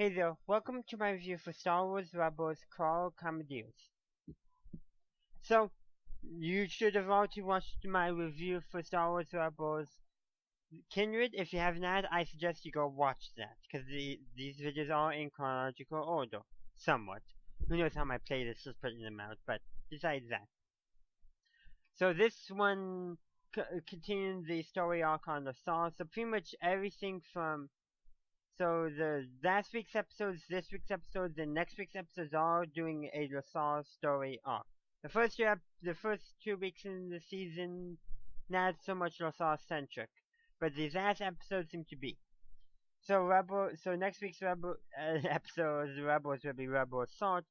Hey there, welcome to my review for Star Wars Rebels Commandeers. So, you should have already watched my review for Star Wars Rebels Kindred. If you have not, I suggest you go watch that, because these videos are in chronological order, somewhat. Who knows how my playlist is putting them out, but besides that. So this one continues the story arc on the Saw, so pretty much everything from the last week's episodes, this week's episodes, and next week's episodes are doing a LaSalle story arc. The first 2 weeks in the season, not so much LaSalle centric, but these last episodes seem to be. So next week's episodes, Rebels will be Rebel Assault,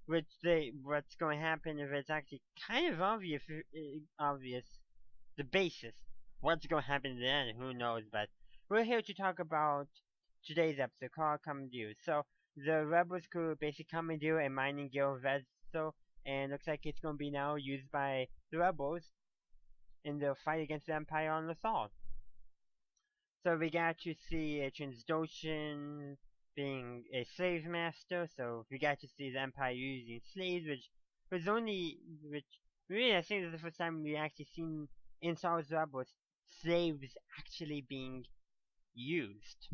what's going to happen if it's actually kind of obvious, the basis. What's going to happen then, who knows, but we're here to talk about today's episode called Commandeers. So the rebels could basically commandeer a mining guild vessel, and looks like it's going to be now used by the rebels in the fight against the Empire on LaSalle. So we got to see a Transdoshan being a slave master, so we got to see the Empire using slaves, which really I think this is the first time we actually seen in Star Wars Rebels slaves actually being used.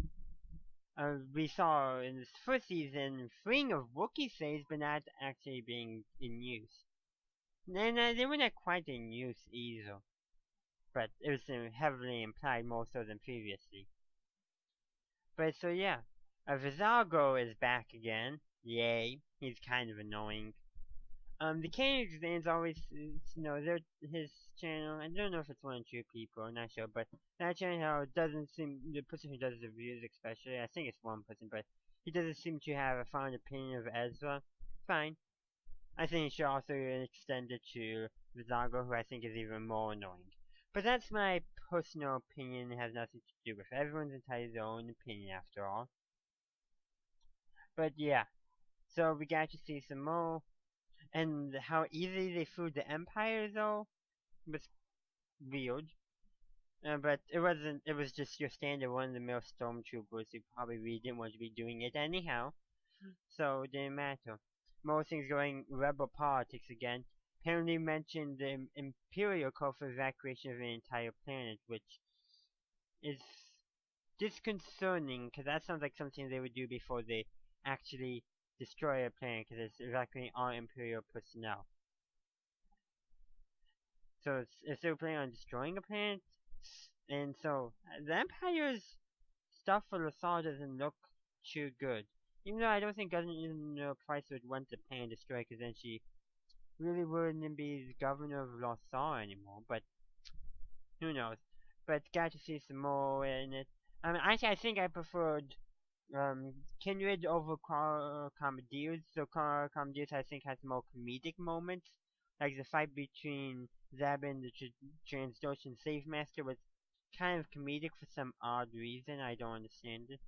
We saw in this first season freeing of Wookiee slaves, but not actually being in use. And they were not quite in use either, but it was heavily implied more so than previously. But so yeah, Vizago is back again. Yay, he's kind of annoying. The Canadian exams always, his channel, I don't know if it's one or two people, I'm not sure, but that channel doesn't seem, the person who does the reviews especially, I think it's one person, but he doesn't seem to have a fond opinion of Ezra. Fine. I think he should also extend it to Vizago, who I think is even more annoying. But that's my personal opinion, it has nothing to do with it. Everyone's entitled to their own opinion after all. But yeah, so we got to see some more. And how easy they threw the Empire, though, was weird. But it wasn't, it was just your standard one-of-the-mill stormtroopers who probably really didn't want to be doing it anyhow. So it didn't matter. More things going rebel politics again. Apparently mentioned the Imperial call for evacuation of an entire planet, which is disconcerting, because that sounds like something they would do before they actually destroy a planet, because it's evacuating all Imperial personnel. So if they were planning on destroying a planet, and so the Empire's stuff for LaSalle doesn't look too good. Even though I don't think Governor Price would want the planet destroyed, because then she really wouldn't be the governor of LaSalle anymore. But who knows? But got to see some more in it. Actually, I think I preferred Kindred over Commandeers. So Commandeers I think has more comedic moments, like the fight between Zeb and the Transdoshan Slave Master was kind of comedic for some odd reason. I don't understand it.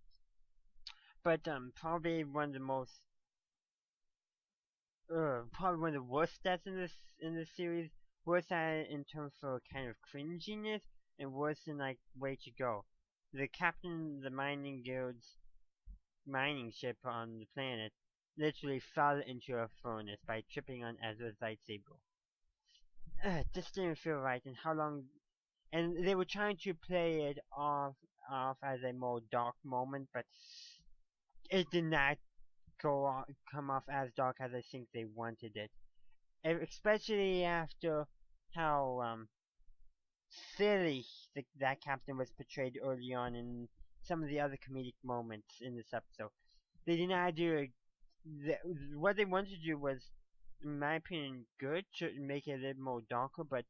But probably one of the most, probably one of the worst deaths in this series. Worse in terms of kind of cringiness, and worse in like way to go. The captain of the mining guild's mining ship on the planet literally fell into a furnace by tripping on Ezra's lightsaber. It just didn't feel right, and how long, and they were trying to play it off as a more dark moment, but it did not come off as dark as I think they wanted it. Especially after how silly that captain was portrayed early on in some of the other comedic moments in this episode. They did not do what they wanted to do was, in my opinion, good to make it a little more darker, but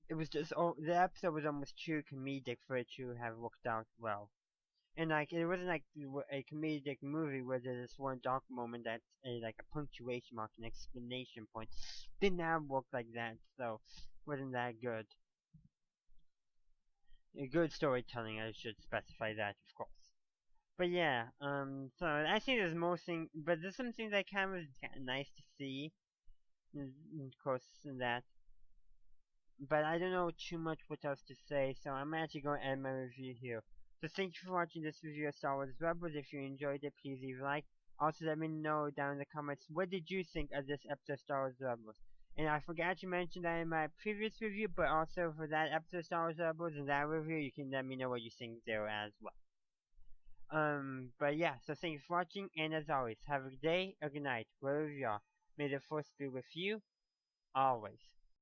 it was just the episode was almost too comedic for it to have worked out well. And like it wasn't like a comedic movie where there's this one dark moment that's like a punctuation mark, an explanation point. Did not work like that, so wasn't that good. Good storytelling, I should specify that, of course. But yeah, so I think there's more things, but there's some things that kind of nice to see, of course, in that. But I don't know too much what else to say, so I'm actually going to end my review here. So thank you for watching this review of Star Wars Rebels. If you enjoyed it, please leave a like. Also, let me know down in the comments, what did you think of this episode of Star Wars Rebels? And I forgot to mention that in my previous review, but also for that episode of Star Wars Rebels, in that review, you can let me know what you think there as well. But yeah, so thank you for watching, and as always, have a good day or good night, wherever you are. May the force be with you, always.